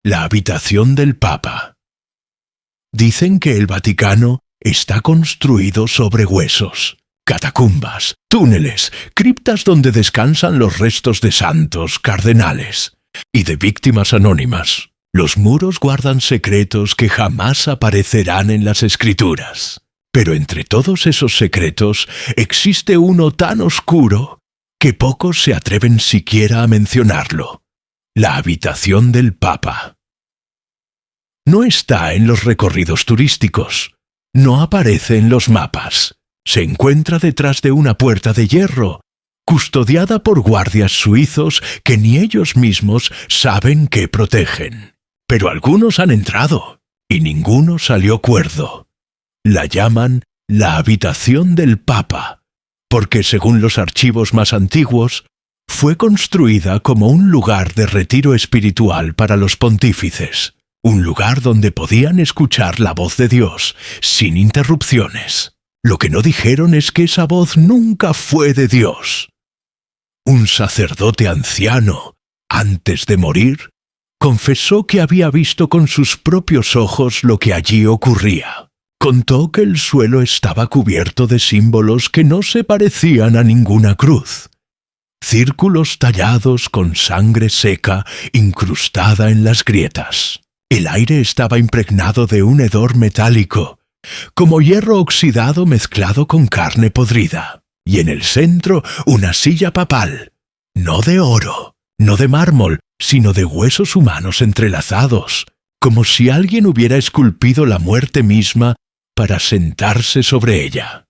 La habitación del Papa. Dicen que el Vaticano está construido sobre huesos, catacumbas, túneles, criptas donde descansan los restos de santos, cardenales y de víctimas anónimas. Los muros guardan secretos que jamás aparecerán en las escrituras. Pero entre todos esos secretos existe uno tan oscuro que pocos se atreven siquiera a mencionarlo: la habitación del Papa. No está en los recorridos turísticos, no aparece en los mapas. Se encuentra detrás de una puerta de hierro, custodiada por guardias suizos que ni ellos mismos saben qué protegen. Pero algunos han entrado, y ninguno salió cuerdo. La llaman la habitación del Papa, porque según los archivos más antiguos, fue construida como un lugar de retiro espiritual para los pontífices, un lugar donde podían escuchar la voz de Dios sin interrupciones. Lo que no dijeron es que esa voz nunca fue de Dios. Un sacerdote anciano, antes de morir, confesó que había visto con sus propios ojos lo que allí ocurría. Contó que el suelo estaba cubierto de símbolos que no se parecían a ninguna cruz. Círculos tallados con sangre seca incrustada en las grietas. El aire estaba impregnado de un hedor metálico, como hierro oxidado mezclado con carne podrida. Y en el centro una silla papal, no de oro, no de mármol, sino de huesos humanos entrelazados, como si alguien hubiera esculpido la muerte misma para sentarse sobre ella.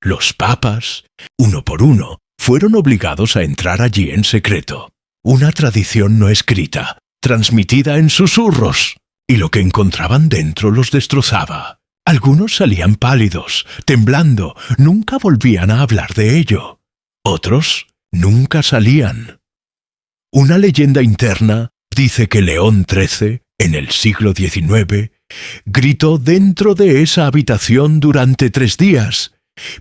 Los papas, uno por uno, fueron obligados a entrar allí en secreto. Una tradición no escrita, transmitida en susurros, y lo que encontraban dentro los destrozaba. Algunos salían pálidos, temblando, nunca volvían a hablar de ello. Otros nunca salían. Una leyenda interna dice que León XIII, en el siglo XIX, gritó dentro de esa habitación durante 3 días,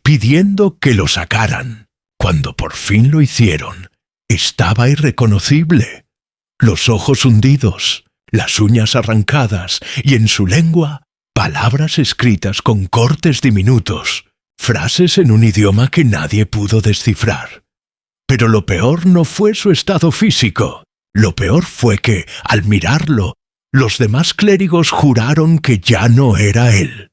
pidiendo que lo sacaran. Cuando por fin lo hicieron, estaba irreconocible. Los ojos hundidos, las uñas arrancadas y en su lengua palabras escritas con cortes diminutos, frases en un idioma que nadie pudo descifrar. Pero lo peor no fue su estado físico. Lo peor fue que, al mirarlo, los demás clérigos juraron que ya no era él.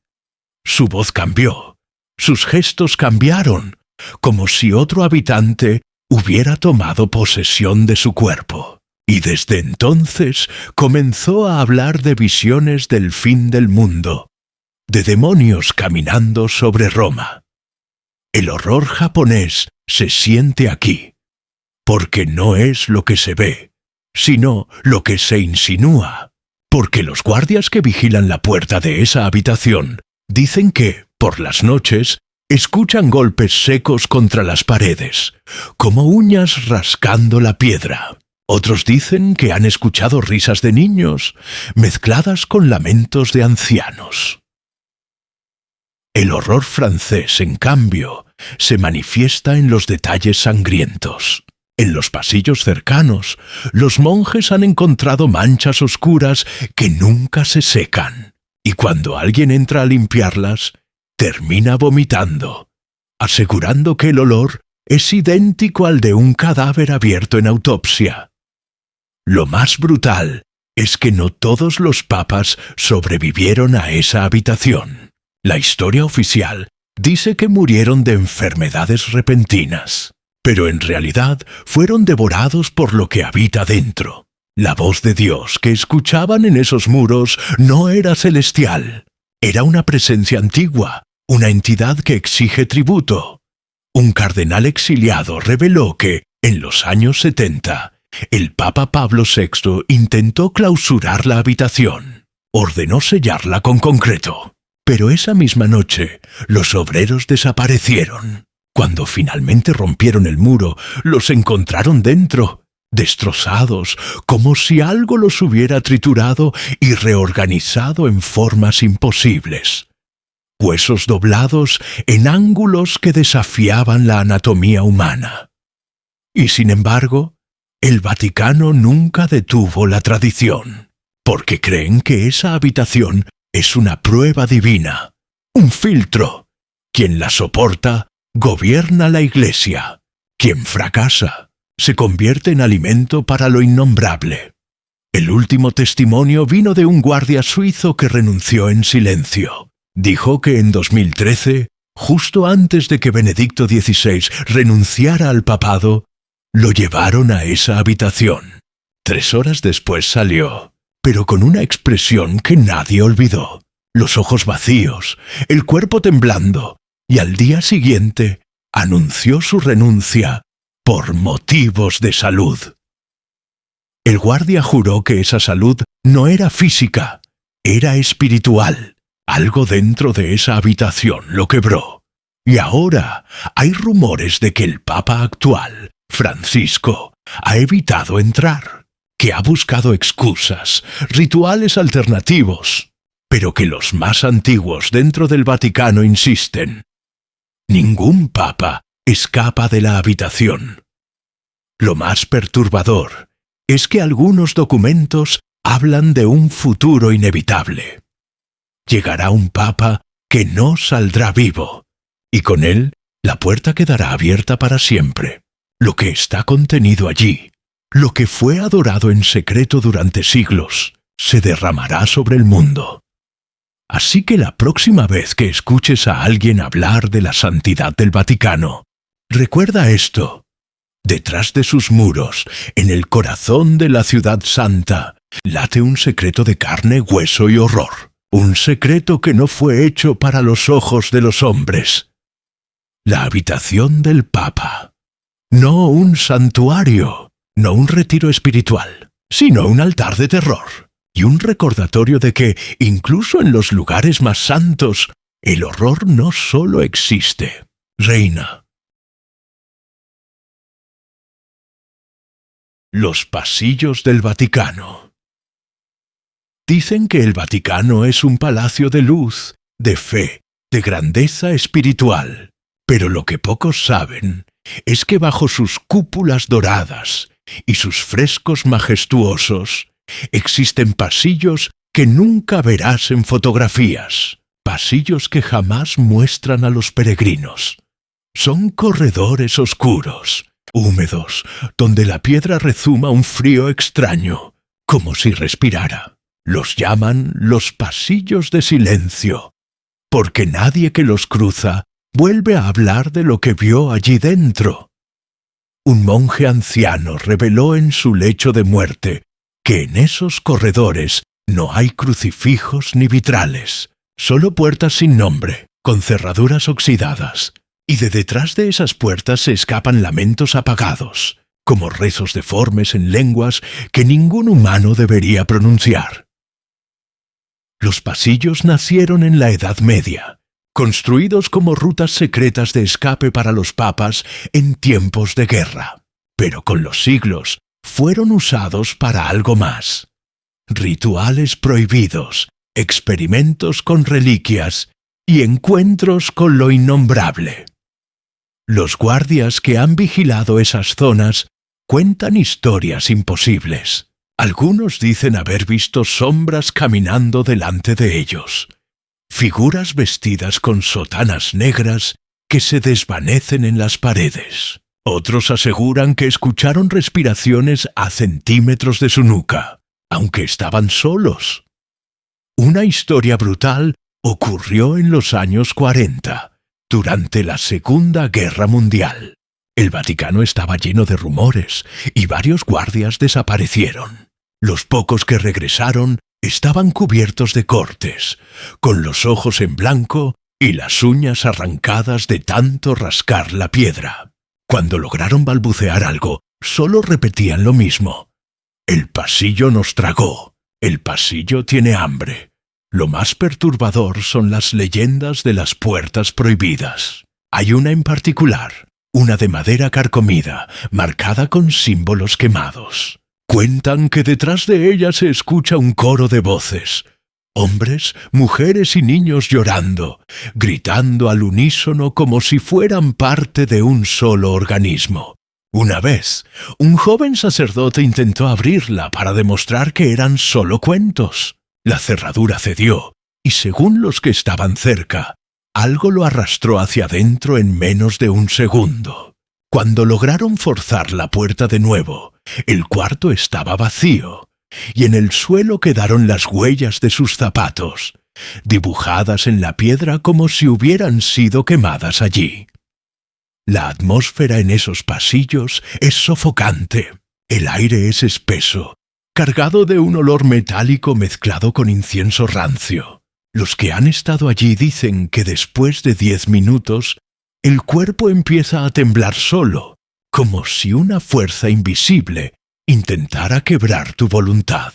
Su voz cambió, sus gestos cambiaron, como si otro habitante hubiera tomado posesión de su cuerpo. Y desde entonces comenzó a hablar de visiones del fin del mundo, de demonios caminando sobre Roma. El horror japonés se siente aquí, porque no es lo que se ve, sino lo que se insinúa, porque los guardias que vigilan la puerta de esa habitación dicen que, por las noches, escuchan golpes secos contra las paredes, como uñas rascando la piedra. Otros dicen que han escuchado risas de niños, mezcladas con lamentos de ancianos. El horror francés, en cambio, se manifiesta en los detalles sangrientos. En los pasillos cercanos, los monjes han encontrado manchas oscuras que nunca se secan, y cuando alguien entra a limpiarlas, termina vomitando, asegurando que el olor es idéntico al de un cadáver abierto en autopsia. Lo más brutal es que no todos los papas sobrevivieron a esa habitación. La historia oficial dice que murieron de enfermedades repentinas, pero en realidad fueron devorados por lo que habita dentro. La voz de Dios que escuchaban en esos muros no era celestial, era una presencia antigua, una entidad que exige tributo. Un cardenal exiliado reveló que, en los años 70, el Papa Pablo VI intentó clausurar la habitación. Ordenó sellarla con concreto. Pero esa misma noche, los obreros desaparecieron. Cuando finalmente rompieron el muro, los encontraron dentro, destrozados, como si algo los hubiera triturado y reorganizado en formas imposibles. Huesos doblados en ángulos que desafiaban la anatomía humana. Y sin embargo, el Vaticano nunca detuvo la tradición. porque creen que esa habitación es una prueba divina, un filtro. Quien la soporta, gobierna la Iglesia. Quien fracasa, se convierte en alimento para lo innombrable. El último testimonio vino de un guardia suizo que renunció en silencio. Dijo que en 2013, justo antes de que Benedicto XVI renunciara al papado, lo llevaron a esa habitación. 3 horas después salió, pero con una expresión que nadie olvidó. Los ojos vacíos, el cuerpo temblando, y al día siguiente anunció su renuncia por motivos de salud. El guardia juró que esa salud no era física, era espiritual. Algo dentro de esa habitación lo quebró. Y ahora hay rumores de que el Papa actual, Francisco, ha evitado entrar, que ha buscado excusas, rituales alternativos, pero que los más antiguos dentro del Vaticano insisten. Ningún Papa escapa de la habitación. Lo más perturbador es que algunos documentos hablan de un futuro inevitable. Llegará un Papa que no saldrá vivo, y con él la puerta quedará abierta para siempre. Lo que está contenido allí, lo que fue adorado en secreto durante siglos, se derramará sobre el mundo. Así que la próxima vez que escuches a alguien hablar de la santidad del Vaticano, recuerda esto. Detrás de sus muros, en el corazón de la ciudad santa, late un secreto de carne, hueso y horror. Un secreto que no fue hecho para los ojos de los hombres. La habitación del Papa. No un santuario, no un retiro espiritual, sino un altar de terror. Y un recordatorio de que, incluso en los lugares más santos, el horror no solo existe, reina. Los pasillos del Vaticano. Dicen que el Vaticano es un palacio de luz, de fe, de grandeza espiritual. Pero lo que pocos saben es que bajo sus cúpulas doradas y sus frescos majestuosos existen pasillos que nunca verás en fotografías, pasillos que jamás muestran a los peregrinos. Son corredores oscuros, húmedos, donde la piedra rezuma un frío extraño, como si respirara. Los llaman los pasillos de silencio, porque nadie que los cruza vuelve a hablar de lo que vio allí dentro. Un monje anciano reveló en su lecho de muerte que en esos corredores no hay crucifijos ni vitrales, solo puertas sin nombre, con cerraduras oxidadas, y de detrás de esas puertas se escapan lamentos apagados, como rezos deformes en lenguas que ningún humano debería pronunciar. Los pasillos nacieron en la Edad Media, construidos como rutas secretas de escape para los papas en tiempos de guerra, pero con los siglos fueron usados para algo más. Rituales prohibidos, experimentos con reliquias y encuentros con lo innombrable. Los guardias que han vigilado esas zonas cuentan historias imposibles. Algunos dicen haber visto sombras caminando delante de ellos, figuras vestidas con sotanas negras que se desvanecen en las paredes. Otros aseguran que escucharon respiraciones a centímetros de su nuca, aunque estaban solos. Una historia brutal ocurrió en los años 40, durante la Segunda Guerra Mundial. El Vaticano estaba lleno de rumores y varios guardias desaparecieron. Los pocos que regresaron estaban cubiertos de cortes, con los ojos en blanco y las uñas arrancadas de tanto rascar la piedra. Cuando lograron balbucear algo, solo repetían lo mismo. El pasillo nos tragó, el pasillo tiene hambre. Lo más perturbador son las leyendas de las puertas prohibidas. Hay una en particular, una de madera carcomida, marcada con símbolos quemados. Cuentan que detrás de ella se escucha un coro de voces. Hombres, mujeres y niños llorando, gritando al unísono como si fueran parte de un solo organismo. Una vez, un joven sacerdote intentó abrirla para demostrar que eran solo cuentos. La cerradura cedió, y según los que estaban cerca, algo lo arrastró hacia adentro en menos de un segundo. Cuando lograron forzar la puerta de nuevo, el cuarto estaba vacío, y en el suelo quedaron las huellas de sus zapatos, dibujadas en la piedra como si hubieran sido quemadas allí. La atmósfera en esos pasillos es sofocante. El aire es espeso, cargado de un olor metálico mezclado con incienso rancio. Los que han estado allí dicen que después de 10 minutos, el cuerpo empieza a temblar solo, como si una fuerza invisible intentara quebrar tu voluntad.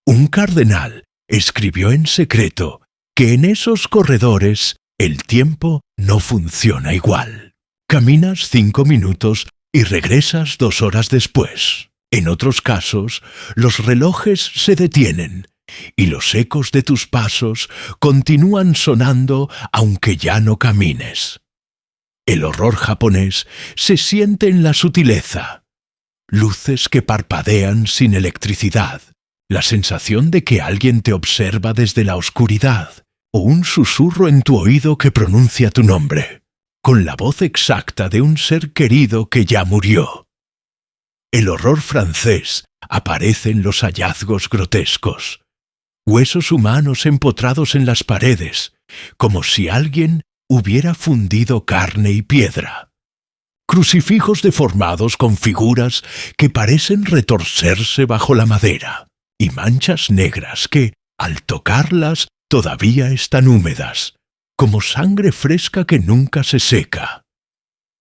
Un cardenal escribió en secreto que en esos corredores el tiempo no funciona igual. Caminas 5 minutos y regresas 2 horas después. En otros casos, los relojes se detienen y los ecos de tus pasos continúan sonando aunque ya no camines. El horror japonés se siente en la sutileza. Luces que parpadean sin electricidad, la sensación de que alguien te observa desde la oscuridad, o un susurro en tu oído que pronuncia tu nombre, con la voz exacta de un ser querido que ya murió. El horror francés aparece en los hallazgos grotescos. Huesos humanos empotrados en las paredes, como si alguien hubiera fundido carne y piedra. Crucifijos deformados con figuras que parecen retorcerse bajo la madera, y manchas negras que, al tocarlas, todavía están húmedas, como sangre fresca que nunca se seca.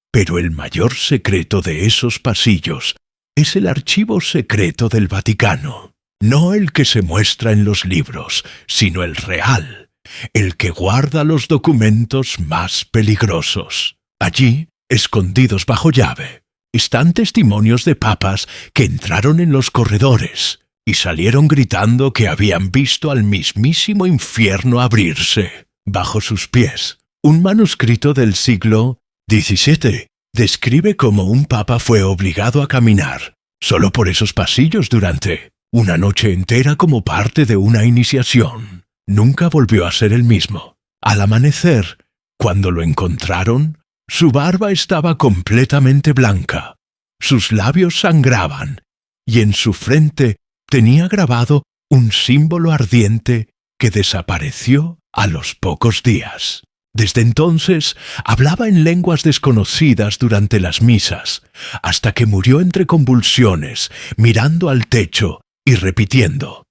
Pero el mayor secreto de esos pasillos es el archivo secreto del Vaticano. No el que se muestra en los libros, sino el real, el que guarda los documentos más peligrosos. Allí, escondidos bajo llave, están testimonios de papas que entraron en los corredores y salieron gritando que habían visto al mismísimo infierno abrirse bajo sus pies. Un manuscrito del siglo XVII describe cómo un papa fue obligado a caminar solo por esos pasillos durante una noche entera como parte de una iniciación. Nunca volvió a ser el mismo. Al amanecer, cuando lo encontraron, su barba estaba completamente blanca, sus labios sangraban, y en su frente tenía grabado un símbolo ardiente que desapareció a los pocos días. Desde entonces hablaba en lenguas desconocidas durante las misas, hasta que murió entre convulsiones, mirando al techo y repitiendo: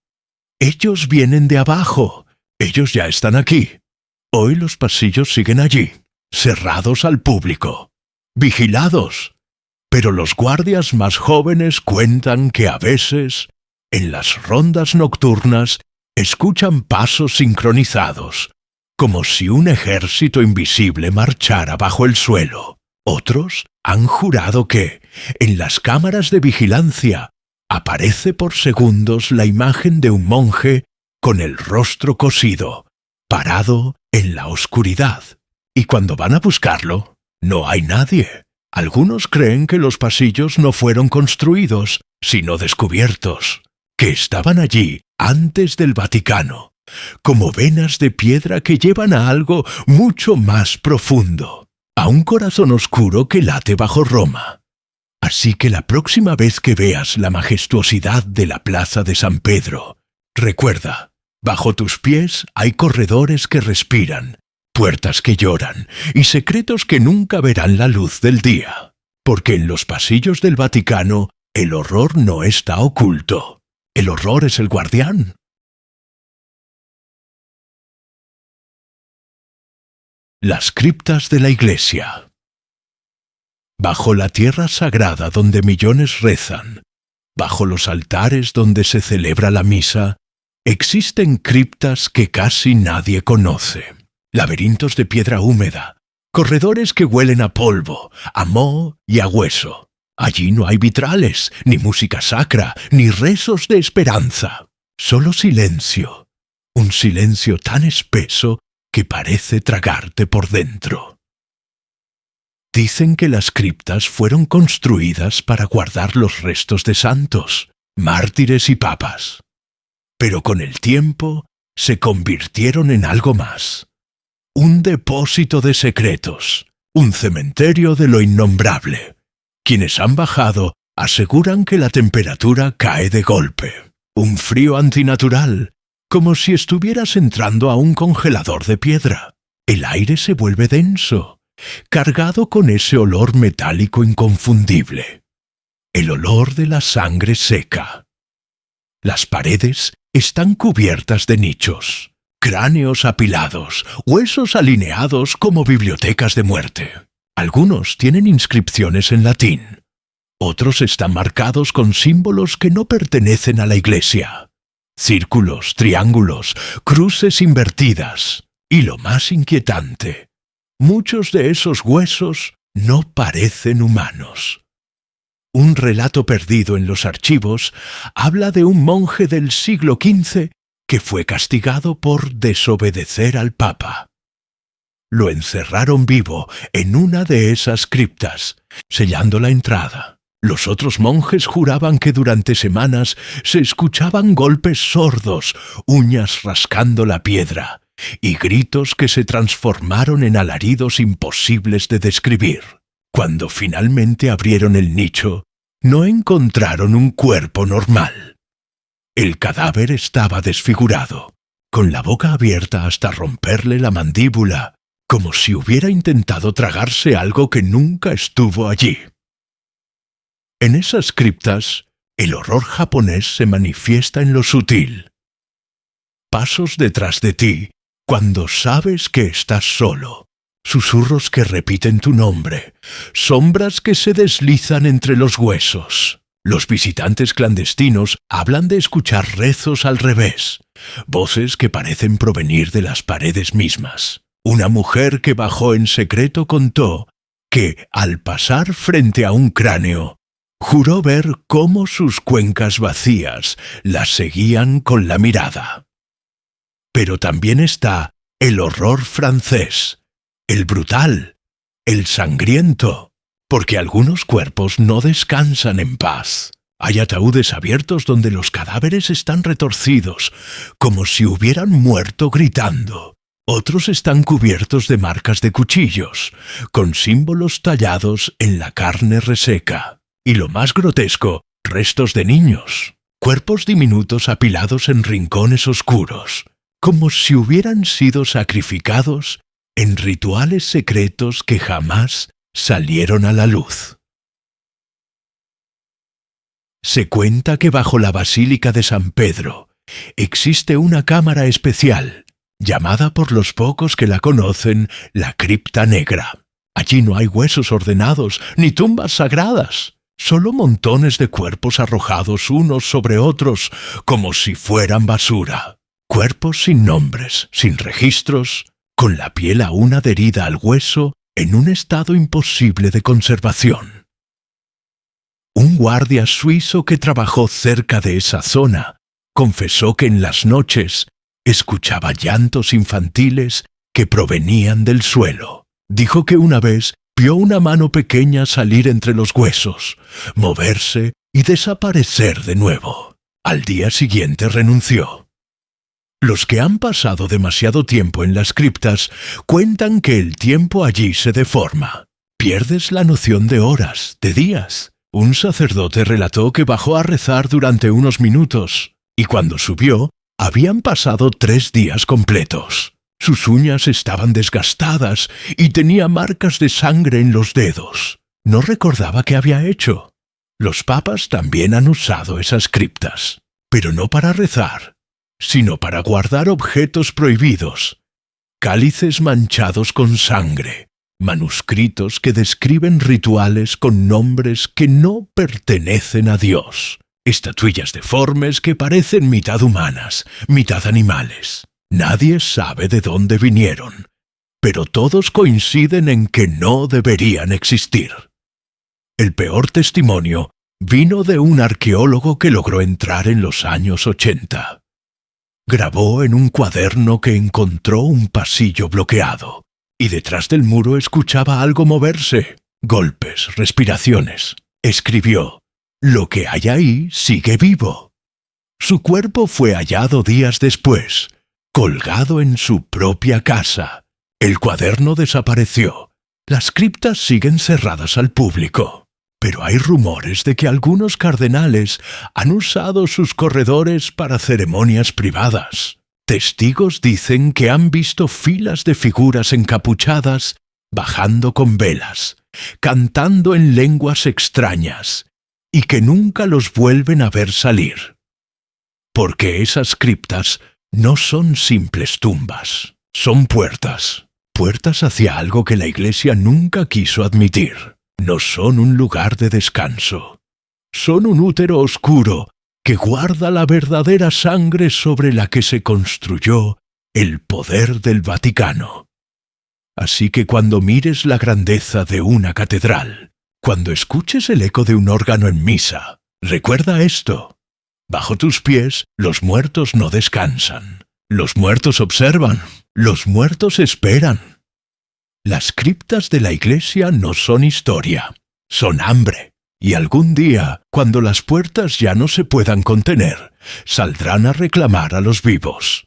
«Ellos vienen de abajo, ellos ya están aquí». Hoy los pasillos siguen allí, cerrados al público, vigilados, pero los guardias más jóvenes cuentan que a veces, en las rondas nocturnas, escuchan pasos sincronizados, como si un ejército invisible marchara bajo el suelo. Otros han jurado que, en las cámaras de vigilancia, aparece por segundos la imagen de un monje con el rostro cosido, parado en la oscuridad. Y cuando van a buscarlo, no hay nadie. Algunos creen que los pasillos no fueron construidos, sino descubiertos, que estaban allí antes del Vaticano, como venas de piedra que llevan a algo mucho más profundo, a un corazón oscuro que late bajo Roma. Así que la próxima vez que veas la majestuosidad de la Plaza de San Pedro, recuerda, bajo tus pies hay corredores que respiran, puertas que lloran y secretos que nunca verán la luz del día, porque en los pasillos del Vaticano el horror no está oculto. El horror es el guardián. Las criptas de la Iglesia. Bajo la tierra sagrada donde millones rezan, bajo los altares donde se celebra la misa, existen criptas que casi nadie conoce. Laberintos de piedra húmeda, corredores que huelen a polvo, a moho y a hueso. Allí no hay vitrales, ni música sacra, ni rezos de esperanza. Solo silencio. Un silencio tan espeso que parece tragarte por dentro. Dicen que las criptas fueron construidas para guardar los restos de santos, mártires y papas. Pero con el tiempo se convirtieron en algo más. Un depósito de secretos, un cementerio de lo innombrable. Quienes han bajado aseguran que la temperatura cae de golpe. Un frío antinatural, como si estuvieras entrando a un congelador de piedra. El aire se vuelve denso, cargado con ese olor metálico inconfundible. El olor de la sangre seca. Las paredes están cubiertas de nichos, cráneos apilados, huesos alineados como bibliotecas de muerte. Algunos tienen inscripciones en latín. Otros están marcados con símbolos que no pertenecen a la iglesia. Círculos, triángulos, cruces invertidas. Y lo más inquietante, muchos de esos huesos no parecen humanos. Un relato perdido en los archivos habla de un monje del siglo XV que fue castigado por desobedecer al Papa. Lo encerraron vivo en una de esas criptas, sellando la entrada. Los otros monjes juraban que durante semanas se escuchaban golpes sordos, uñas rascando la piedra, y gritos que se transformaron en alaridos imposibles de describir. Cuando finalmente abrieron el nicho, no encontraron un cuerpo normal. El cadáver estaba desfigurado, con la boca abierta hasta romperle la mandíbula, como si hubiera intentado tragarse algo que nunca estuvo allí. En esas criptas, el horror japonés se manifiesta en lo sutil. Pasos detrás de ti, cuando sabes que estás solo, susurros que repiten tu nombre, sombras que se deslizan entre los huesos. Los visitantes clandestinos hablan de escuchar rezos al revés, voces que parecen provenir de las paredes mismas. Una mujer que bajó en secreto contó que, al pasar frente a un cráneo, juró ver cómo sus cuencas vacías la seguían con la mirada. Pero también está el horror francés, el brutal, el sangriento, porque algunos cuerpos no descansan en paz. Hay ataúdes abiertos donde los cadáveres están retorcidos, como si hubieran muerto gritando. Otros están cubiertos de marcas de cuchillos, con símbolos tallados en la carne reseca. Y lo más grotesco, restos de niños, cuerpos diminutos apilados en rincones oscuros, como si hubieran sido sacrificados en rituales secretos que jamás salieron a la luz. Se cuenta que bajo la Basílica de San Pedro existe una cámara especial, llamada por los pocos que la conocen la cripta negra. Allí no hay huesos ordenados ni tumbas sagradas. Solo montones de cuerpos arrojados unos sobre otros como si fueran basura. Cuerpos sin nombres, sin registros, con la piel aún adherida al hueso en un estado imposible de conservación. Un guardia suizo que trabajó cerca de esa zona confesó que en las noches escuchaba llantos infantiles que provenían del suelo. Dijo que una vez vio una mano pequeña salir entre los huesos, moverse y desaparecer de nuevo. Al día siguiente renunció. Los que han pasado demasiado tiempo en las criptas cuentan que el tiempo allí se deforma. Pierdes la noción de horas, de días. Un sacerdote relató que bajó a rezar durante unos minutos, y cuando subió, habían pasado 3 días completos. Sus uñas estaban desgastadas y tenía marcas de sangre en los dedos. No recordaba qué había hecho. Los papas también han usado esas criptas, pero no para rezar, sino para guardar objetos prohibidos, cálices manchados con sangre, manuscritos que describen rituales con nombres que no pertenecen a Dios, estatuillas deformes que parecen mitad humanas, mitad animales. Nadie sabe de dónde vinieron, pero todos coinciden en que no deberían existir. El peor testimonio vino de un arqueólogo que logró entrar en los años 80. Grabó en un cuaderno que encontró un pasillo bloqueado, y detrás del muro escuchaba algo moverse. golpes, respiraciones. Escribió: «Lo que hay ahí sigue vivo». Su cuerpo fue hallado días después, colgado en su propia casa. El cuaderno desapareció. Las criptas siguen cerradas al público, pero hay rumores de que algunos cardenales han usado sus corredores para ceremonias privadas. Testigos dicen que han visto filas de figuras encapuchadas bajando con velas, cantando en lenguas extrañas, y que nunca los vuelven a ver salir. Porque esas criptas no son simples tumbas, son puertas, puertas hacia algo que la Iglesia nunca quiso admitir. No son un lugar de descanso, son un útero oscuro que guarda la verdadera sangre sobre la que se construyó el poder del Vaticano. Así que cuando mires la grandeza de una catedral, cuando escuches el eco de un órgano en misa, recuerda esto: bajo tus pies los muertos no descansan, los muertos observan, los muertos esperan. Las criptas de la Iglesia no son historia, son hambre. Y algún día, cuando las puertas ya no se puedan contener, saldrán a reclamar a los vivos.